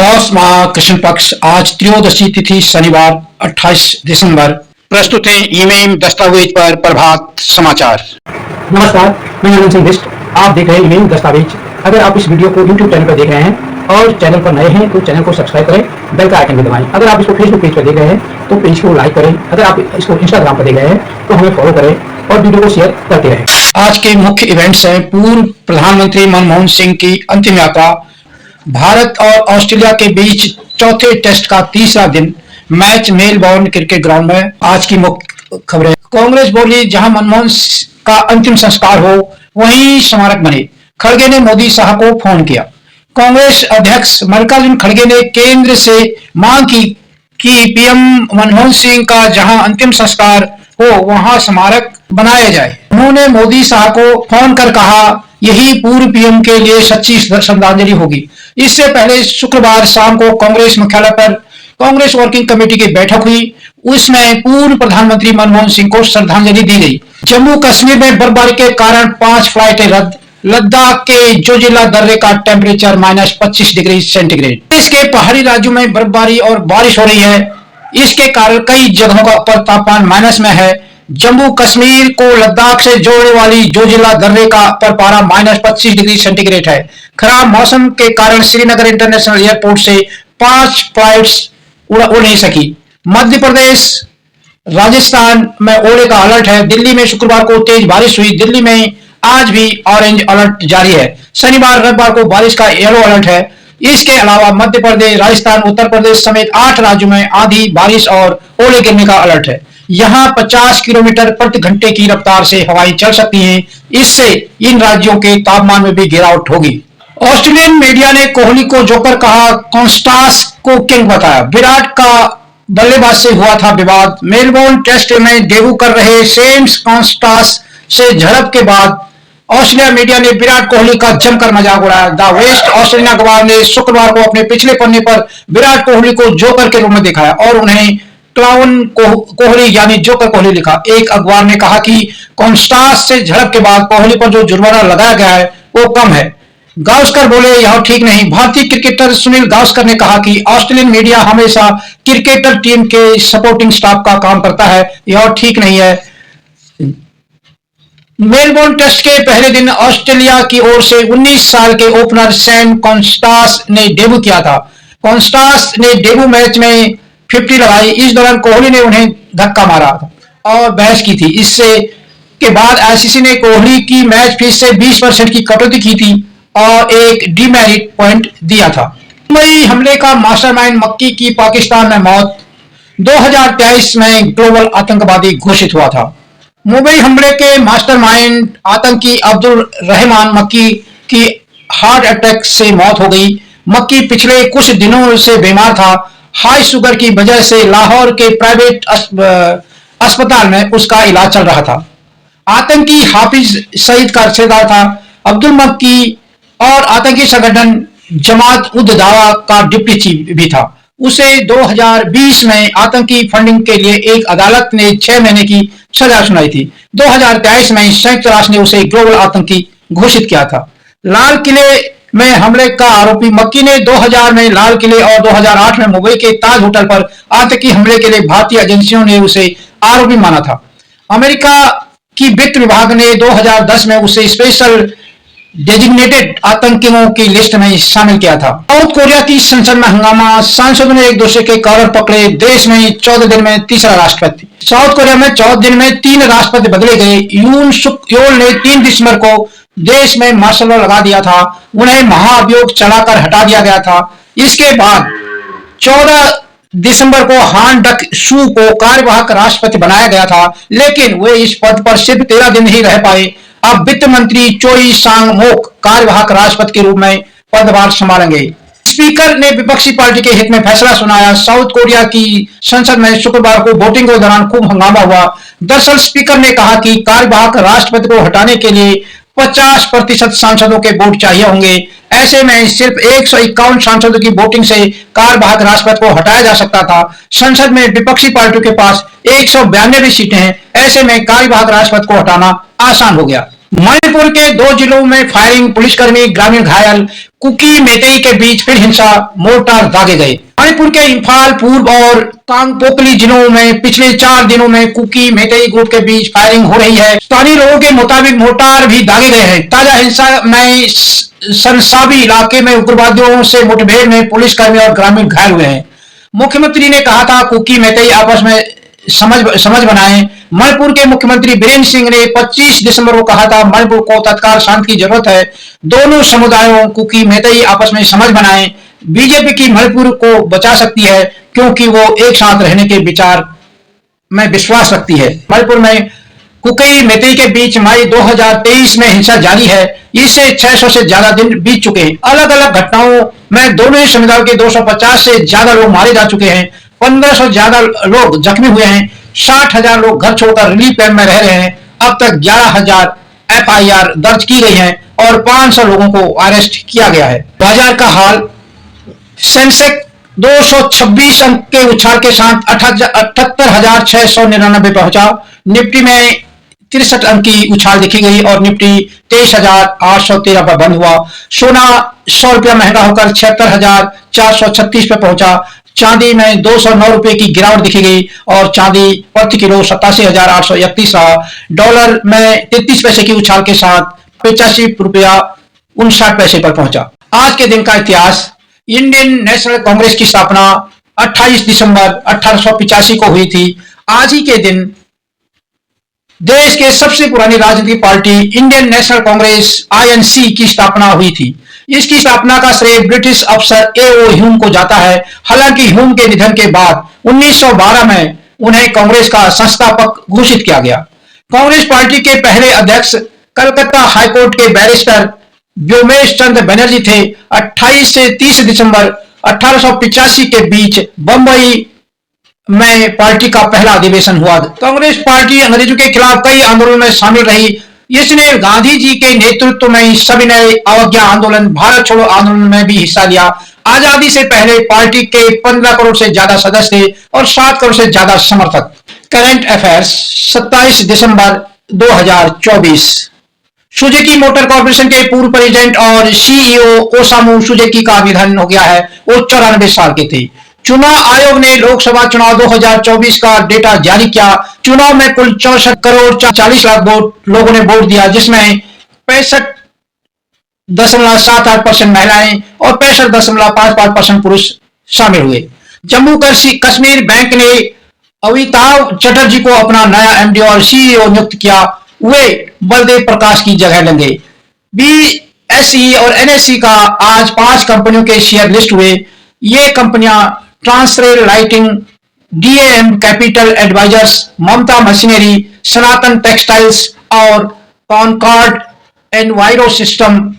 पौष माह कृष्ण पक्ष आज त्रयोदशी तिथि शनिवार 28 दिसंबर। प्रस्तुत है ईमेम दस्तावेज पर प्रभात समाचार। नमस्कार, मैं आनंद सिंह बिष्ट। आप देख रहे हैं ईमेम दस्तावेज। अगर आप इस वीडियो को YouTube चैनल पर देख रहे हैं और चैनल पर नए हैं तो चैनल को सब्सक्राइब करें, बेल का आइकन भी दबाएं। अगर आप इसको फेसबुक पेज पर देख रहे हैं तो पेज को लाइक करें। अगर आप इसको इंस्टाग्राम पर देख रहे हैं तो हमें फॉलो करें और वीडियो को शेयर करते रहें। आज के मुख्य इवेंट्स हैं पूर्व प्रधानमंत्री मनमोहन सिंह की अंतिम यात्रा, भारत और ऑस्ट्रेलिया के बीच चौथे टेस्ट का तीसरा दिन, मैच मेलबोर्न क्रिकेट ग्राउंड में। आज की मुख्य खबरें। कांग्रेस बोली जहां मनमोहन का अंतिम संस्कार हो वहीं स्मारक बने। खड़गे ने मोदी शाह को फोन किया। कांग्रेस अध्यक्ष मल्लिकार्जुन खड़गे ने केंद्र से मांग की कि पीएम मनमोहन सिंह का जहां अंतिम संस्कार हो वहां स्मारक बनाया जाए। उन्होंने मोदी शाह को फोन कर कहा यही पूर्व पीएम के लिए सच्ची श्रद्धांजलि होगी। इससे पहले शुक्रवार शाम को कांग्रेस मुख्यालय पर कांग्रेस वर्किंग कमेटी की बैठक हुई। उसमें पूर्व प्रधानमंत्री मनमोहन सिंह को श्रद्धांजलि दी गई। जम्मू कश्मीर में बर्फबारी के कारण 5 फ्लाइटें रद्द। लद्दाख के जोजिला दर्रे का टेम्परेचर -25 डिग्री सेंटीग्रेड। देश के पहाड़ी राज्यों में बर्फबारी और बारिश हो रही है। इसके कारण कई जगहों पर तापमान माइनस में है। जम्मू कश्मीर को लद्दाख से जोड़ने वाली जोजिला दर्रे का पारा -25 डिग्री सेंटीग्रेड है। खराब मौसम के कारण श्रीनगर इंटरनेशनल एयरपोर्ट से 5 फ्लाइट्स उड़ नहीं सकी। मध्य प्रदेश, राजस्थान में ओले का अलर्ट है। दिल्ली में शुक्रवार को तेज बारिश हुई। दिल्ली में आज भी ऑरेंज अलर्ट जारी है। शनिवार रविवार को बारिश का येलो अलर्ट है। इसके अलावा मध्य प्रदेश, राजस्थान, उत्तर प्रदेश समेत 8 राज्यों में आंधी, बारिश और ओले गिरने का अलर्ट है। यहां 50 किलोमीटर प्रति घंटे की रफ्तार से हवाएं चल सकती हैं। इससे इन राज्यों के तापमान में भी गिरावट होगी। ऑस्ट्रेलियन मीडिया ने कोहली को जोकर कहा, कॉन्स्टास को किंग बताया। विराट का बल्लेबाज से हुआ था विवाद। मेलबोर्न टेस्ट में डेब्यू कर रहे सेम्स कॉन्स्टास से झड़प के बाद ऑस्ट्रेलिया मीडिया ने विराट कोहली का जमकर मजाक उड़ाया। द वेस्ट ऑस्ट्रेलिया अखबार ने शुक्रवार को अपने पिछले पन्ने पर विराट कोहली को जोकर के रूप में दिखाया और उन्हें क्लाउन कोहली यानी जोकर कोहली लिखा। एक अखबार ने कहा कि कॉन्स्टास से झड़प के बाद कोहली पर जो जुर्माना लगाया गया है वो कम है। गावस्कर बोले यह ठीक नहीं। भारतीय क्रिकेटर सुनील गावस्कर ने कहा कि ऑस्ट्रेलियन मीडिया हमेशा क्रिकेटर टीम के सपोर्टिंग स्टाफ का काम करता है, यह ठीक नहीं है। मेलबोर्न टेस्ट के पहले दिन ऑस्ट्रेलिया की ओर से 19 साल के ओपनर सैम कॉन्स्टास ने डेब्यू किया था। कॉन्स्टास ने डेब्यू मैच में 50 लगाई। इस दौरान कोहली ने उन्हें धक्का मारा और बहस की थी। इससे के बाद आईसीसी ने कोहली की मैच फीस से 20% की कटौती की थी और एक डीमेरिट पॉइंट दिया था। मुंबई हमले का मास्टरमाइंड मक्की की पाकिस्तान में मौत। 2023 में ग्लोबल आतंकवादी घोषित हुआ था। मुंबई हमले के मास्टरमाइंड आतंकी अब्दुल रहमान मक्की की हार्ट अटैक से मौत हो गई। मक्की पिछले कुछ दिनों से बीमार था। हाई शुगर की वजह से लाहौर के प्राइवेट अस्पताल में उसका इलाज चल रहा था। आतंकी हाफिज सईद का रिश्तेदार था। अब्दुल मक्की और आतंकी संगठन जमात उद दावा का डिप्टी चीफ भी था। उसे 2020 में आतंकी फंडिंग के लिए एक अदालत ने 6 महीने की सजा सुनाई थी। 2023 में संयुक्त राष्ट्र ने उसे ग्लोबल आतंकी घोषित किया था। लाल किले में हमले का आरोपी मक्की ने 2000 में लाल किले और 2008 में मुंबई के ताज होटल पर आतंकी हमले के लिए भारतीय एजेंसियों ने उसे आरोपी माना था। अमेरिका की वित्त विभाग ने 2010 में उसे स्पेशल डेजिग्नेटेड आतंकियों की लिस्ट में शामिल किया था। साउथ कोरिया की संसद में हंगामा। सांसदों ने एक दूसरे के कॉलर पकड़े। देश में 14 दिन में तीसरा राष्ट्रपति। साउथ कोरिया में 14 दिन में 3 राष्ट्रपति बदले गए। यून सुक योल ने 3 दिसंबर को देश में मार्शल लॉ लगा दिया था। उन्हें महाअभियोग चढ़ाकर हटा दिया गया था। इसके बाद 14 दिसंबर को हान डक शू को कार्यवाहक राष्ट्रपति बनाया गया था, लेकिन वे इस पद पर सिर्फ 13 दिन ही रह पाए। अब वित्त मंत्री चोई सांग मोक कार्यवाहक राष्ट्रपति के रूप में पदभार संभालेंगे। स्पीकर ने विपक्षी पार्टी के हित में फैसला सुनाया। साउथ कोरिया की संसद में शुक्रवार को वोटिंग के दौरान खूब हंगामा हुआ। दरअसल स्पीकर ने कहा कि कार्यवाहक राष्ट्रपति को हटाने के लिए 50% सांसदों के वोट चाहिए होंगे। ऐसे में सिर्फ 151 सांसदों की वोटिंग से कार्यवाहक राष्ट्रपति को हटाया जा सकता था। संसद में विपक्षी पार्टियों के पास 192 सीटें हैं। ऐसे में कार्यवाहक राष्ट्रपति को हटाना आसान हो गया। मणिपुर के 2 जिलों में फायरिंग, पुलिसकर्मी ग्रामीण घायल, कुकी मेतेई के बीच फिर हिंसा, मोर्टार दागे गए। मणिपुर के इंफाल, पूर्व और कांगपोकली जिलों में पिछले 4 दिनों में कुकी मेतेई ग्रुप के बीच फायरिंग हो रही है। स्थानीय लोगों के मुताबिक मोर्टार भी दागे गए हैं। ताजा हिंसा में सनसाबी इलाके में उग्रवादियों से मुठभेड़ में पुलिसकर्मी और ग्रामीण घायल हुए हैं। मुख्यमंत्री ने कहा था कुकी मेतेई आपस में समझ बनाएं। मणिपुर के मुख्यमंत्री बीरेंद्र सिंह ने 25 दिसंबर को कहा था मणिपुर को तत्काल शांति की जरूरत है। दोनों समुदायों कुकी मेतेई आपस में समझ बनाएं। बीजेपी की मणिपुर को बचा सकती है क्योंकि वो एक साथ रहने के विचार में विश्वास रखती है। मणिपुर में कुकी मेतेई के बीच मई 2023 में हिंसा जारी है। इससे 600 से ज्यादा दिन बीत चुके हैं। अलग अलग घटनाओं में दोनों ही समुदायों के 250 से ज्यादा लोग मारे जा चुके हैं। 1500 ज्यादा लोग जख्मी हुए हैं। 60,000 लोग घर छोड़कर रिलीफ कैंप में रह रहे हैं। अब तक 11,000 FIR दर्ज की गई है और 500 लोगों को अरेस्ट किया गया है। बाजार का हाल, सेंसेक्स 226 अंक के उछाल के साथ 78,699 पहुंचा। निफ्टी में 63 अंक की उछाल देखी गई और निफ्टी 23,813 पर बंद हुआ। सोना 100 रुपया महंगा होकर 76,436 पे पहुंचा। चांदी में 209 रुपए की गिरावट दिखी गई और चांदी प्रति किलो 87,831 रहा। डॉलर में 33 पैसे की उछाल के साथ 85 रुपया 59 पैसे पर पहुंचा। आज के दिन का इतिहास, इंडियन नेशनल कांग्रेस की स्थापना 28 दिसंबर 1885 को हुई थी। आज ही के दिन देश के सबसे पुरानी राजनीतिक party Indian national Congress INC की स्थापना हुई थी। इसकी स्थापना का श्रेय ब्रिटिश अफसर A.O. ह्यूम को जाता है। हालांकि ह्यूम के निधन के बाद 1912 में उन्हें कांग्रेस का संस्थापक घोषित किया गया। कांग्रेस पार्टी के पहले अध्यक्ष कलकत्ता हाईकोर्ट के बैरिस्टर व्योमेश चंद्र बनर्जी थे। 28 से 30 दिसंबर 1885 के बीच बंबई में पार्टी का पहला अधिवेशन हुआ। कांग्रेस पार्टी अंग्रेजों के खिलाफ कई आंदोलनों में शामिल रही। इसने गांधी जी के नेतृत्व में सविनय अवज्ञा आंदोलन, भारत छोड़ो आंदोलन में भी हिस्सा लिया। आजादी से पहले पार्टी के 15 करोड़ से ज्यादा सदस्य थे और 7 करोड़ से ज्यादा समर्थक। करंट अफेयर्स 27 दिसंबर 2024। सुजुकी मोटर कॉर्पोरेशन के पूर्व प्रेसिडेंट और CEO ओसामू सुजुकी का निधन हो गया है। वो 94 साल के थे। चुनाव आयोग ने लोकसभा चुनाव 2024 का डेटा जारी किया। चुनाव में कुल 64 करोड़ 40 लाख लोगों ने वोट दिया, जिसमें 65.78% महिलाएं और 65.55% पुरुष शामिल हुए। जम्मू कश्मीर बैंक ने अमिताभ चटर्जी को अपना नया MD और CEO नियुक्त किया। वे बलदेव प्रकाश की जगह लेंगे। BSE और NSE का आज 5 कंपनियों के शेयर लिस्ट हुए। ये कंपनियां Transrail lighting, DAM capital advisors, Mamata machinery, Sanatan textiles और कॉनकॉर्ड एनवायरो सिस्टम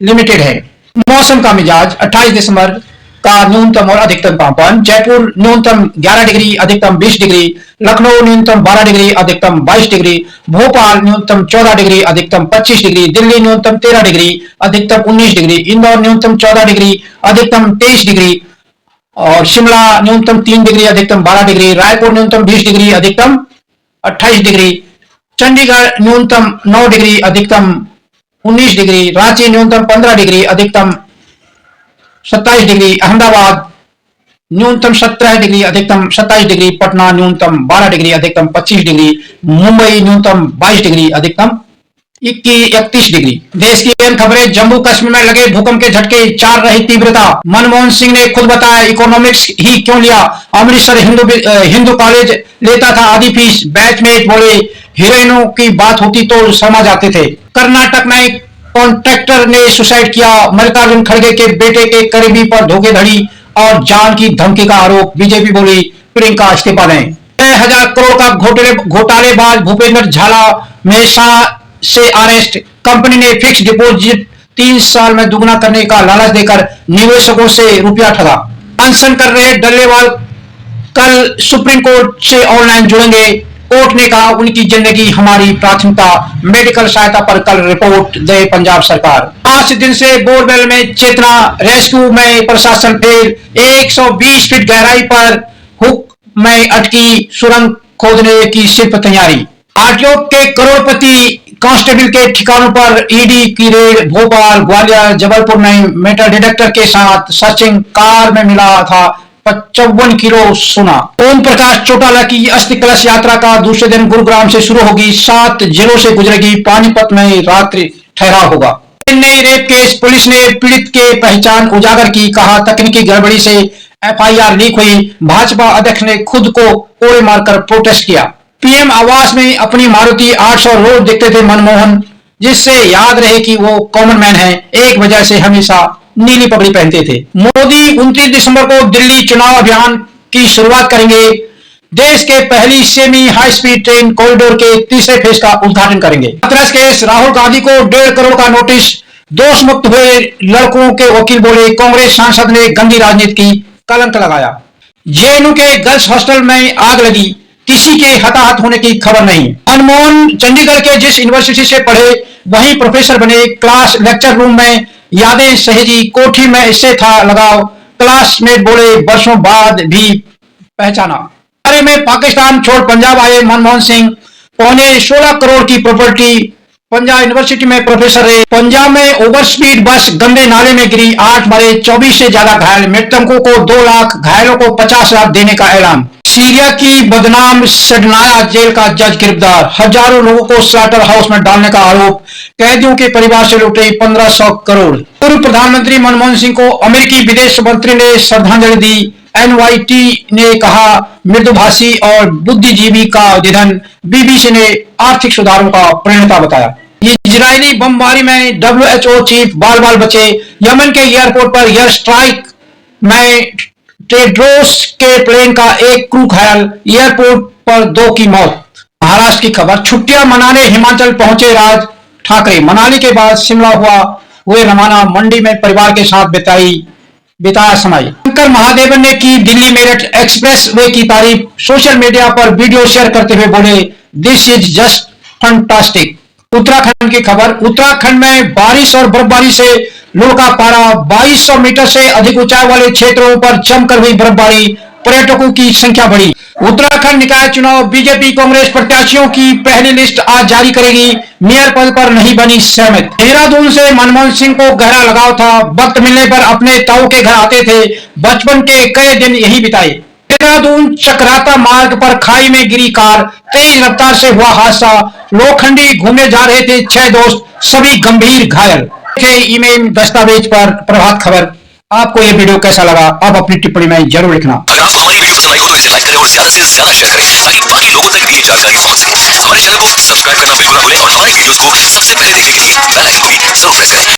लिमिटेड है। मौसम का मिजाज, 28 दिसंबर का न्यूनतम और अधिकतम तापमान, जयपुर न्यूनतम 11 डिग्री, अधिकतम 20 डिग्री, लखनऊ न्यूनतम 12 डिग्री, अधिकतम 22 डिग्री, भोपाल न्यूनतम 14 डिग्री, अधिकतम 25 डिग्री, दिल्ली न्यूनतम 13 डिग्री, अधिकतम 19 डिग्री, इंदौर न्यूनतम 14 डिग्री, अधिकतम 23 डिग्री और शिमला न्यूनतम 3 डिग्री, अधिकतम 12 डिग्री, रायपुर न्यूनतम 20 डिग्री, अधिकतम 28 डिग्री, चंडीगढ़ न्यूनतम 9 डिग्री, अधिकतम 19 डिग्री, रांची न्यूनतम 15 डिग्री, अधिकतम 27 डिग्री, अहमदाबाद न्यूनतम 17 डिग्री, अधिकतम 27 डिग्री, पटना न्यूनतम 12 डिग्री, अधिकतम 25 डिग्री, मुंबई न्यूनतम 22 डिग्री, अधिकतम 31 डिग्री। देश की अहम खबरें, जम्मू कश्मीर में लगे भूकंप के झटके 4 रही तीव्रता। मनमोहन सिंह ने खुद बताया इकोनॉमिक्स ही क्यों लिया। अमृतसर हिंदू कॉलेज लेता था आधी फीस। बैचमेट बोले हीरोइनों की बात होती तो समझ जाते थे। कर्नाटक में कॉन्ट्रैक्टर ने सुसाइड किया। मल्लिकार्जुन खड़गे के बेटे के करीबी पर धोखाधड़ी और जान की धमकी का आरोप। बीजेपी बोली प्रियंका इस्तीफा दें। 6,000 करोड़ का घोटालेबाज भूपेंद्र झाला में से अरेस्ट। कंपनी ने फिक्स डिपॉजिट 3 साल में दुगना करने का लालच देकर निवेशकों से रुपया ठगा। अनशन कर रहे डल्लेवाल कल सुप्रीम कोर्ट से ऑनलाइन जुड़ेंगे। कोर्ट ने कहा उनकी जिंदगी हमारी प्राथमिकता। मेडिकल सहायता पर कल रिपोर्ट दे पंजाब सरकार। 5 दिन से बोरवेल में चेतना, रेस्क्यू में प्रशासन फेल। 120 फीट गहराई पर हुक में अटकी सुरंग खोदने की सिर्फ तैयारी। आरटीओ के करोड़पति कांस्टेबल के ठिकानों पर ईडी की रेड। भोपाल, ग्वालियर, जबलपुर में मेटल डिटेक्टर के साथ सर्चिंग। कार में मिला था 55 किलो सोना। ओम प्रकाश चौटाला की अस्थि कलश यात्रा का दूसरे दिन गुरुग्राम से शुरू होगी। 7 जिलों से गुजरेगी। पानीपत में रात्रि ठहराव होगा। चेन्नई रेप केस, पुलिस ने पीड़ित के पहचान उजागर की। कहा तकनीकी गड़बड़ी से एफआईआर लीक हुई। भाजपा अध्यक्ष ने खुद को कोड़े मारकर प्रोटेस्ट किया। पीएम आवास में अपनी मारुति 800 रोज देखते थे मनमोहन, जिससे याद रहे कि वो कॉमन मैन है। एक वजह से हमेशा नीली पगड़ी पहनते थे। मोदी 29 दिसंबर को दिल्ली चुनाव अभियान की शुरुआत करेंगे। देश के पहली semi high speed train corridor के तीसरे फेज का उद्घाटन करेंगे। हाथरस केस, राहुल गांधी को 1.5 करोड़ का नोटिस। दोष मुक्त हुए लड़कों के वकील बोले कांग्रेस सांसद ने गंदी राजनीति की कलंक लगाया। जेएनयू के गर्ल्स हॉस्टल में आग लगी, किसी के हताहत होने की खबर नहीं। मनमोहन चंडीगढ़ के जिस यूनिवर्सिटी से पढ़े वहीं प्रोफेसर बने। क्लास लेक्चर रूम में यादें सहेजी, कोठी में इससे था लगाव। क्लासमेट बोले वर्षों बाद भी पहचाना। बारे में पाकिस्तान छोड़ पंजाब आए मनमोहन सिंह। 16.25 करोड़ की प्रॉपर्टी। पंजाब यूनिवर्सिटी में प्रोफेसर रहे। पंजाब में ओवर स्पीड बस गंदे नाले में गिरी, 8 मरे, 24 से ज्यादा घायल। मृतकों को 2 लाख, घायलों को 50,000 देने का ऐलान। सीरिया की बदनाम सडनाया जेल का जज गिरफ्तार। हजारों लोगों को स्लाटर हाउस में डालने का आरोप। कैदियों के परिवार से लूटे 1500 करोड़। पूर्व प्रधानमंत्री मनमोहन सिंह को अमेरिकी विदेश मंत्री ने श्रद्धांजलि दी। एनवाईटी ने कहा मृदुभाषी और बुद्धिजीवी का निधन। बीबीसी ने आर्थिक सुधारों का प्रणेता बताया। इजरायली बमबारी में डब्ल्यूएचओ चीफ बाल बाल बचे। यमन के एयरपोर्ट पर एयर स्ट्राइक में टेड्रोस के प्लेन का एक क्रू घायल। एयरपोर्ट पर 2 की मौत। महाराष्ट्र की खबर, छुट्टियां मनाने हिमाचल पहुंचे राज ठाकरे। मनाली के बाद शिमला हुए रवाना। मंडी में परिवार के साथ बिताया समय। शंकर महादेवन ने की दिल्ली मेरठ एक्सप्रेस वे की तारीफ। सोशल मीडिया पर वीडियो शेयर करते हुए बोले this is just fantastic. Uttarakhand की खबर, उत्तराखंड में बारिश और बर्फबारी से लुढ़का पारा। 2200 मीटर से अधिक ऊंचाई वाले क्षेत्रों पर जमकर हुई बर्फबारी। पर्यटकों की संख्या बढ़ी। उत्तराखंड निकाय चुनाव, बीजेपी कांग्रेस प्रत्याशियों की पहली लिस्ट आज जारी करेगी। मेयर पद पर नहीं बनी सहमत। देहरादून से मनमोहन सिंह को गहरा लगाव था। वक्त मिलने पर अपने ताऊ के घर आते थे। बचपन के कई दिन यही बिताए। देहरादून चक्राता मार्ग पर खाई में गिरी कार। तेज रफ्तार से हुआ हादसा। लोखंडी घूमने जा रहे थे 6 दोस्त, सभी गंभीर घायल। ईमेल दस्तावेज पर प्रभात खबर। आपको ये वीडियो कैसा लगा आप अपनी टिप्पणी में जरूर लिखना। अगर आपको हमारी वीडियो पसंद आई हो तो इसे लाइक करें और ज्यादा से ज्यादा शेयर करें ताकि बाकी लोगों तक भी ये जानकारी पहुंच सके। हमारे चैनल को सब्सक्राइब करना बिल्कुल ना भूलें और हमारे वीडियोस को सबसे पहले देखने के लिए बेल आइकन को भी जरूर प्रेस करें।